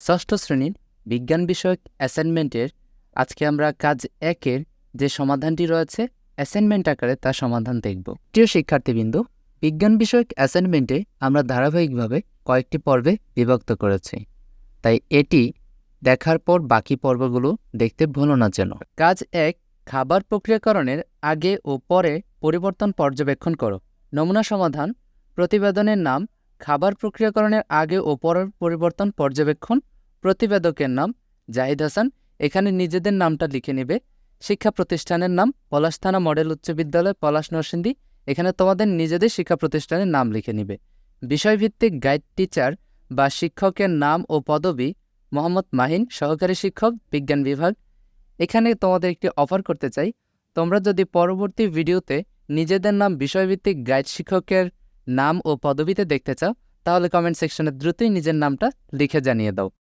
ষষ্ঠ শ্রেণীর বিজ্ঞান বিষয়ক অ্যাসাইনমেন্টের আজকে আমরা কাজ 1-এর যে সমাধানটি রয়েছে অ্যাসাইনমেন্ট আকারে তার সমাধান দেখব। প্রিয় শিক্ষার্থীবৃন্দ, বিজ্ঞান বিষয়ক অ্যাসাইনমেন্টে আমরা ধারাবাহিকভাবে কয়েকটি পর্বে বিভক্ত করেছি, তাই এটি দেখার পর বাকি পর্বগুলো দেখতে ভুলো না যেন। কাজ 1, খাবার প্রক্রিয়াকরণের আগে ও পরে পরিবর্তন পর্যবেক্ষণ করো। নমুনা সমাধান: প্রতিবেদনের নাম খাবার প্রক্রিয়াকরণের আগে ও পরের পরিবর্তন পর্যবেক্ষণ। প্রতিবেদকের নাম জাহিদ হাসান, এখানে নিজেদের নামটা লিখে নেবে। শিক্ষা প্রতিষ্ঠানের নাম পলাশ থানা মডেল উচ্চ বিদ্যালয়, পলাশ নরসিংদী, এখানে তোমাদের নিজেদের শিক্ষা প্রতিষ্ঠানের নাম লিখে নিবে। বিষয়ভিত্তিক গাইড টিচার বা শিক্ষকের নাম ও পদবি: মোহাম্মদ মাহিন, সহকারী শিক্ষক, বিজ্ঞান বিভাগ। এখানে তোমাদের একটি অফার করতে চাই, তোমরা যদি পরবর্তী ভিডিওতে নিজেদের নাম বিষয়ভিত্তিক গাইড শিক্ষকের নাম ও পদবিতে দেখতে চাও, তাহলে কমেন্ট সেকশনে দ্রুতই নিজের নামটা লিখে জানিয়ে দাও।